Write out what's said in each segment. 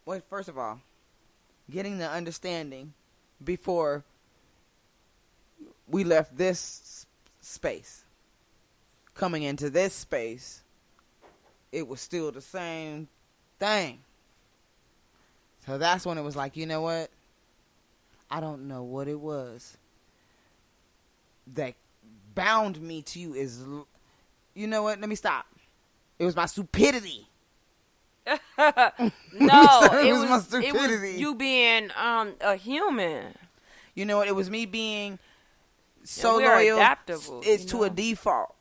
Well, first of all, getting the understanding before we left this space. Coming into this space, it was still the same thing. So that's when it was like, you know what? I don't know what it was that bound me to you is, you know what? Let me stop. It was my stupidity. No, it was my stupidity. It was you being a human. You know what? It was me being so we're loyal. adaptable. It's to a default.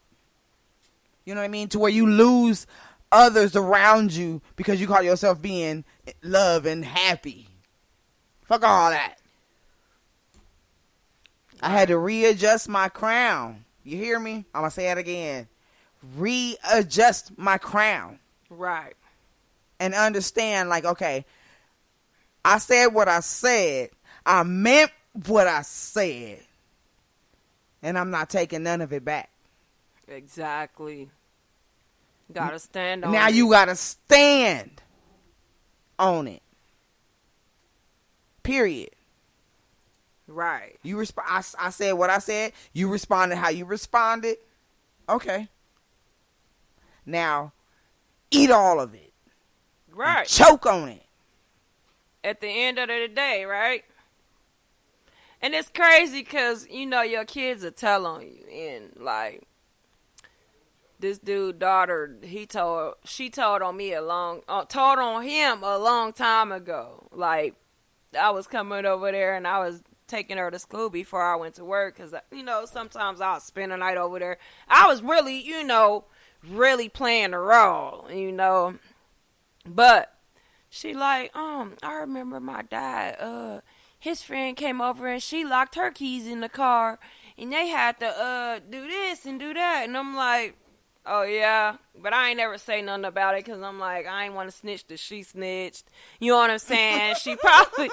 You know what I mean? To where you lose others around you because you call yourself being love and happy. Fuck all that. I had to readjust my crown. You hear me? I'm going to say it again. Readjust my crown. Right. And understand, like, okay, I said what I said. I meant what I said. And I'm not taking none of it back. Exactly. Gotta stand on now it. You gotta stand on it. Period. Right. I said what I said. You responded how you responded. Okay. Now, eat all of it. Right. Choke on it. At the end of the day, right? And it's crazy because, you know, your kids will tell on you. And, like, this dude's daughter, she told on him a long time ago. Like, I was coming over there and I was taking her to school before I went to work because, you know, sometimes I'll spend a night over there. I was really, you know, really playing the role, you know. But she like, I remember my dad, his friend came over and she locked her keys in the car and they had to do this and do that. And I'm like, oh yeah, but I ain't never say nothing about it because I'm like, I ain't want to snitch till she snitched. You know what I'm saying? She probably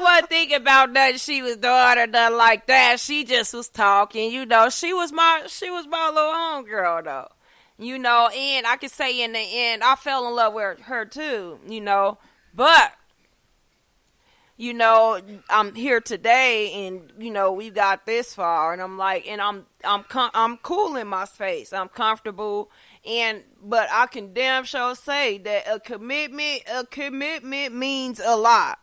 wasn't thinking about that. She was doing or nothing like that. She just was talking, you know. She was my little homegirl though. You know, and I could say in the end, I fell in love with her too, you know. But, you know, I'm here today and, you know, we got this far. And I'm like, and I'm cool in my space. I'm comfortable. But I can damn sure say that a commitment means a lot.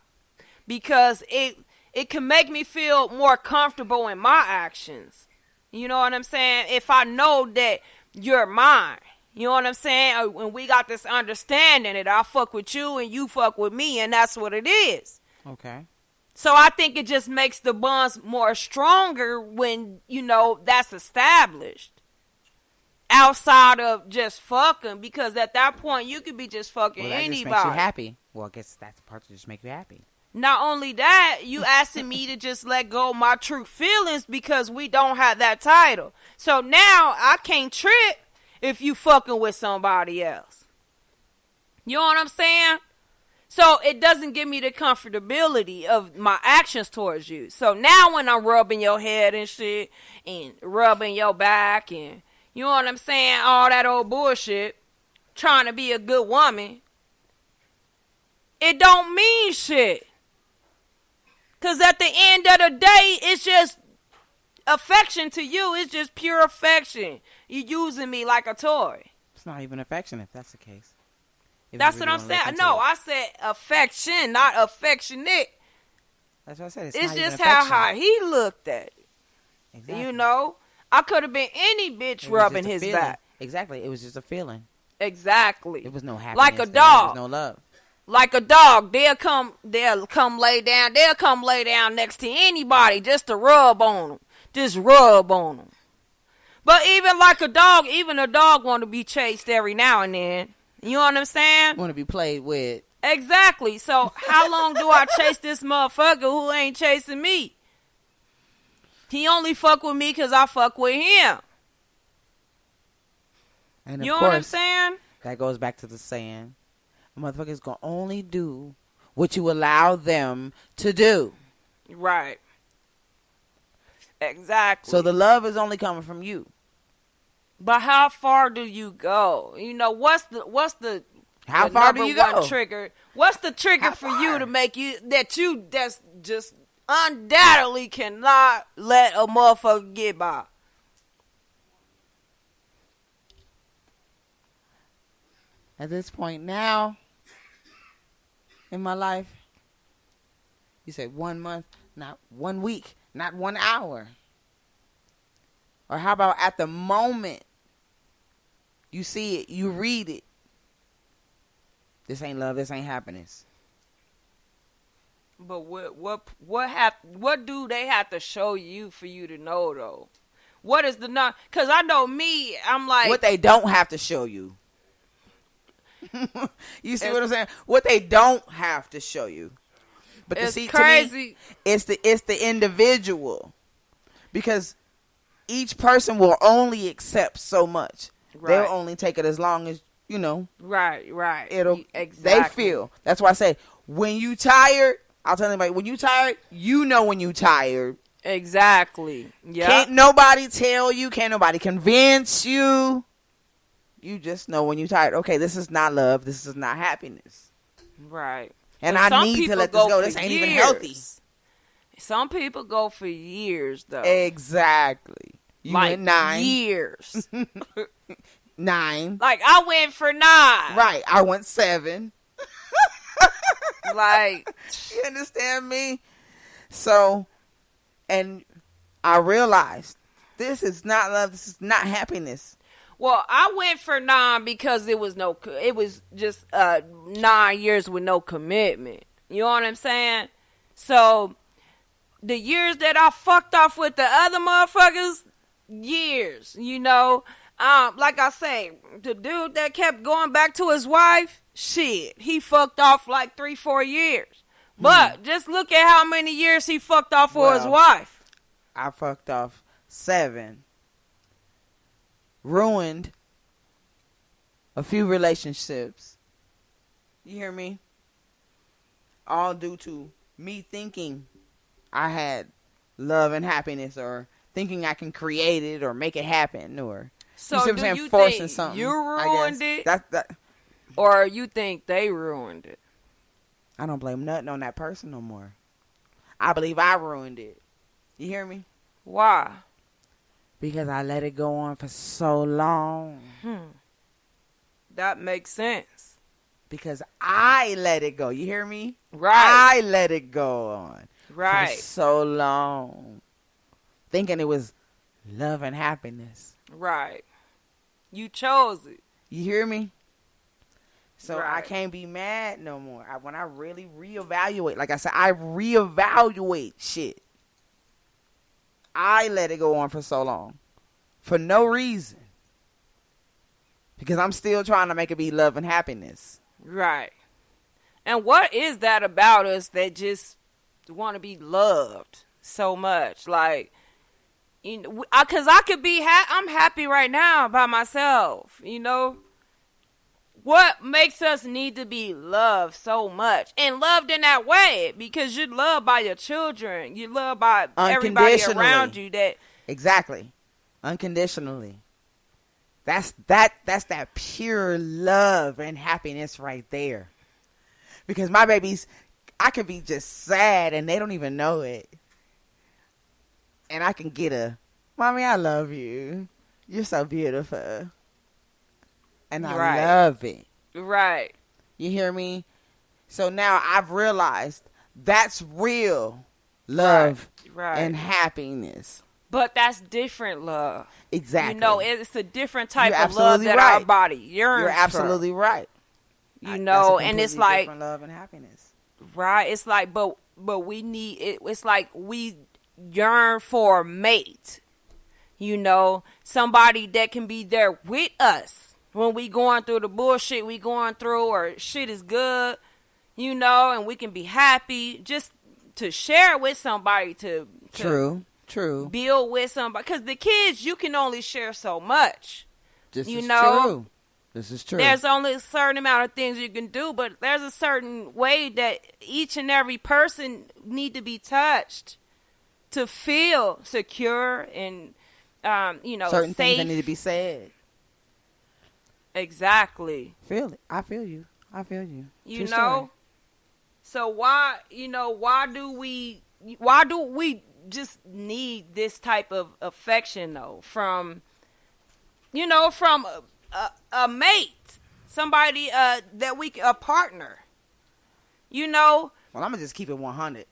Because it can make me feel more comfortable in my actions. You know what I'm saying? If I know that you're mine. You know what I'm saying? When we got this understanding that I fuck with you and you fuck with me, and that's what it is. Okay. So I think it just makes the bonds more stronger when, you know, that's established. Outside of just fucking, because at that point you could be just fucking that anybody. Just makes you happy. Well, I guess that's the part that just makes you happy. Not only that, you asking me to just let go of my true feelings because we don't have that title. So now I can't trip if you fucking with somebody else. You know what I'm saying? So it doesn't give me the comfortability of my actions towards you. So now when I'm rubbing your head and shit and rubbing your back and, you know what I'm saying, all that old bullshit, trying to be a good woman, it don't mean shit. Because at the end of the day, it's just affection to you. It's just pure affection. You using me like a toy. It's not even affection if that's the case. That's what I'm saying. No, I said affection, not affectionate. That's what I said. It's just how he looked at it. Exactly. You know? I could have been any bitch rubbing his back. Exactly. It was just a feeling. Exactly. It was no happiness. Like a dog. There was no love. Like a dog, they'll come lay down. They'll come lay down next to anybody just to rub on them. Just rub on them. But even like a dog want to be chased every now and then. You know what I'm saying? Want to be played with. Exactly. So how long do I chase this motherfucker who ain't chasing me? He only fuck with me because I fuck with him. And you know what I'm saying? That goes back to the saying, a motherfucker's going to only do what you allow them to do. Right. Exactly. So the love is only coming from you. But how far do you go? You know, what's the How the far do number you go? one trigger. What's the trigger How for far? you to make you that's just undoubtedly cannot let a motherfucker get by? At this point now in my life, you say 1 month, not 1 week, not 1 hour. Or how about at the moment you see it, you read it. This ain't love, this ain't happiness. But what do they have to show you for you to know though? What is the not? Because I know me, I'm like What they don't have to show you. You see what I'm saying? What they don't have to show you. But it's see, crazy. to me, it's the individual. Because each person will only accept so much. Right. They'll only take it as long as, you know. Right. It'll exactly. They feel. That's why I say, when you tired, I'll tell anybody, when you tired, you know when you tired. Exactly. Yeah. Can't nobody tell you. Can't nobody convince you. You just know when you're tired. Okay, this is not love. This is not happiness. Right. And but I need to let this go. This ain't even healthy. Some people go for years, though. Exactly. You like went 9 years. 9. Like I went for 9. Right. I went 7. Like, you understand me? So, and I realized this is not love. This is not happiness. well, I went for 9 because it was just 9 years with no commitment. You know what I'm saying? So the years that I fucked off with the other motherfuckers, years, you know. Like I say, the dude that kept going back to his wife, shit, he fucked off like 3-4 years. But just look at how many years he fucked off for his wife. I fucked off 7. Ruined a few relationships. You hear me? All due to me thinking I had love and happiness, or thinking I can create it or make it happen, or so you see what I'm saying, you forcing think something. You ruined it, or you think they ruined it? I don't blame nothing on that person no more. I believe I ruined it. You hear me? Why? Because I let it go on for so long. That makes sense. Because I let it go. You hear me? Right. I let it go on. Right. For so long. Thinking it was love and happiness. Right. You chose it. You hear me? So Right. I can't be mad no more. When I really reevaluate, like I said, I reevaluate shit. I let it go on for so long. For no reason. Because I'm still trying to make it be love and happiness. Right. And what is that about us that just want to be loved so much? Like, you know, because I could be, I'm happy right now by myself, you know? What makes us need to be loved so much? And loved in that way, because you're loved by your children. You're loved by everybody around you. Exactly. Unconditionally. That's that pure love and happiness right there. Because my babies, I could be just sad and they don't even know it. And I can get a, Mommy, I love you. You're so beautiful. And I love it. Right. You hear me? So now I've realized that's real love and happiness. But that's different love. Exactly. You know, it's a different type of love that our body yearns for. You're absolutely right. You know, and it's like different love and happiness. Right. It's like, but we need it. It's like we yearn for a mate. You know, somebody that can be there with us when we going through the bullshit we going through, or shit is good, you know, and we can be happy just to share with somebody, to True. build with somebody. Because the kids, you can only share so much. This is true. There's only a certain amount of things you can do, but there's a certain way that each and every person need to be touched to feel secure and, you know, certain safe. things that need to be said. Exactly. Feel it. I feel you. I feel you. You True know? story. So why do we just need this type of affection though from a mate, somebody that a partner. Well, I'm gonna just keep it 100.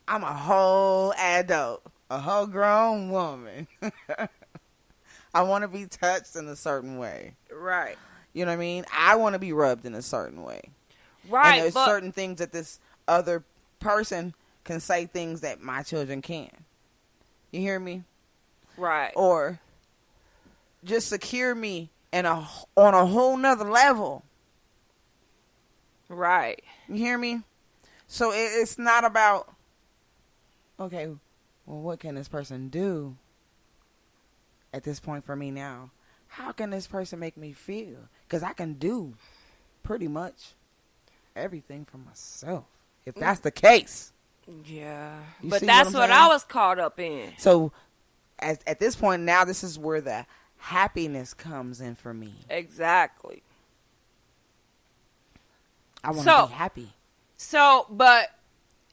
I'm a whole adult, a whole grown woman. I want to be touched in a certain way. Right. You know what I mean? I want to be rubbed in a certain way. Right. And there's certain things that this other person can say things that my children can. You hear me? Right. Or just secure me on a whole nother level. Right. You hear me? So it's not about, okay, well, what can this person do at this point for me now? How can this person make me feel? Because I can do pretty much everything for myself. If that's the case. Yeah. You But see that's what what I was caught up in. So at this point now, this is where the happiness comes in for me. Exactly. I want to be happy. So, but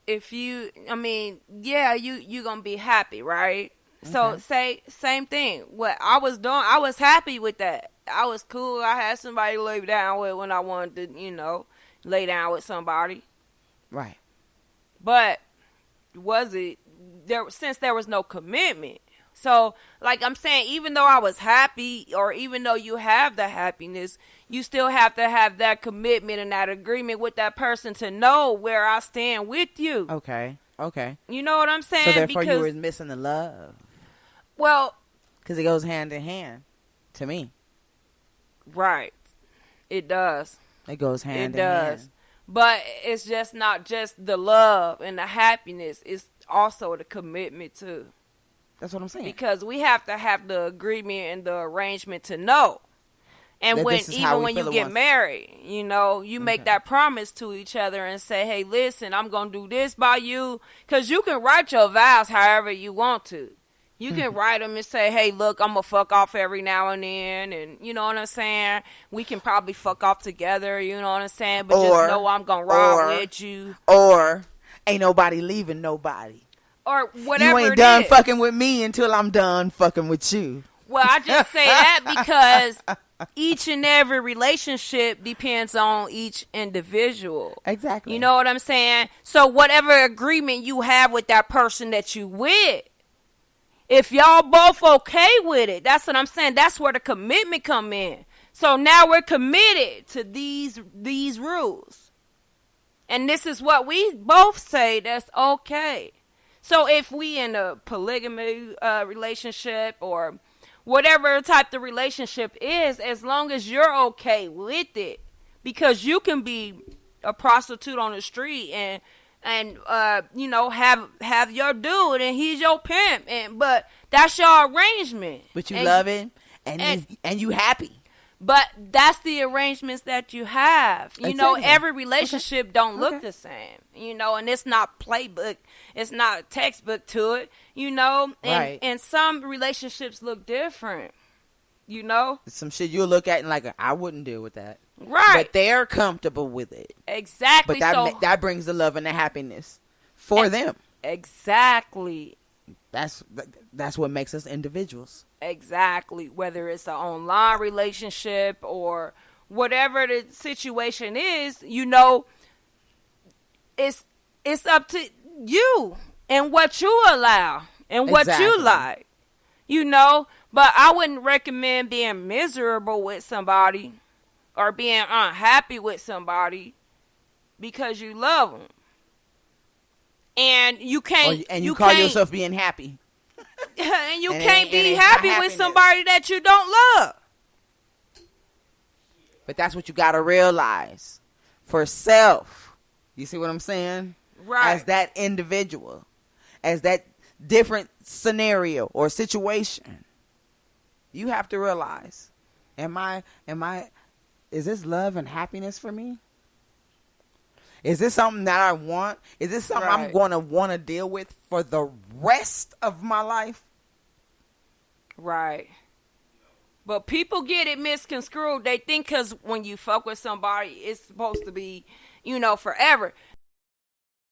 if you gonna be happy, right? So say same thing. What I was doing, I was happy with that. I was cool. I had somebody to lay down with when I wanted to, lay down with somebody. Right. But was it there since there was no commitment? So, like I'm saying, even though I was happy, or even though you have the happiness, you still have to have that commitment and that agreement with that person to know where I stand with you. Okay. You know what I'm saying? So therefore you were missing the love. Well, because it goes hand in hand to me. Right. It does. It goes hand in hand. But it's just not just the love and the happiness. It's also the commitment too. That's what I'm saying. Because we have to have the agreement and the arrangement to know. And when you get married, you make that promise to each other and say, hey, listen, I'm going to do this by you. Because you can write your vows however you want to. You can write them and say, hey, look, I'm going to fuck off every now and then. And you know what I'm saying? We can probably fuck off together. You know what I'm saying? But just know I'm going to ride with you. Or ain't nobody leaving nobody. Or whatever. You ain't done fucking with me until I'm done fucking with you. Well, I just say that because each and every relationship depends on each individual. Exactly. You know what I'm saying? So whatever agreement you have with that person that you with, if y'all both okay with it, that's what I'm saying. That's where the commitment come in. So now we're committed to these rules. And this is what we both say that's okay. So if we in a polygamy relationship or whatever type of relationship is, as long as you're okay with it, because you can be a prostitute on the street and have your dude and he's your pimp, but that's your arrangement. But you love him and you happy. But that's the arrangements that you have. Every relationship don't look the same. And it's not playbook. It's not textbook to it. And some relationships look different. Some shit you'll look at and like, I wouldn't deal with that. Right. But they're comfortable with it. Exactly. But that brings the love and the happiness for them. Exactly. That's what makes us individuals. Exactly. Whether it's an online relationship or whatever the situation is, it's up to you and what you allow and what you like. But I wouldn't recommend being miserable with somebody or being unhappy with somebody because you love them. And you can't. You call yourself being happy. And you can't be happy with somebody that you don't love. But that's what you got to realize for self. You see what I'm saying? Right. As that individual, as that different scenario or situation, you have to realize, is this love and happiness for me? Is this something that I want? Is this something I'm going to want to deal with for the rest of my life? Right. But people get it misconstrued. They think because when you fuck with somebody, it's supposed to be, forever.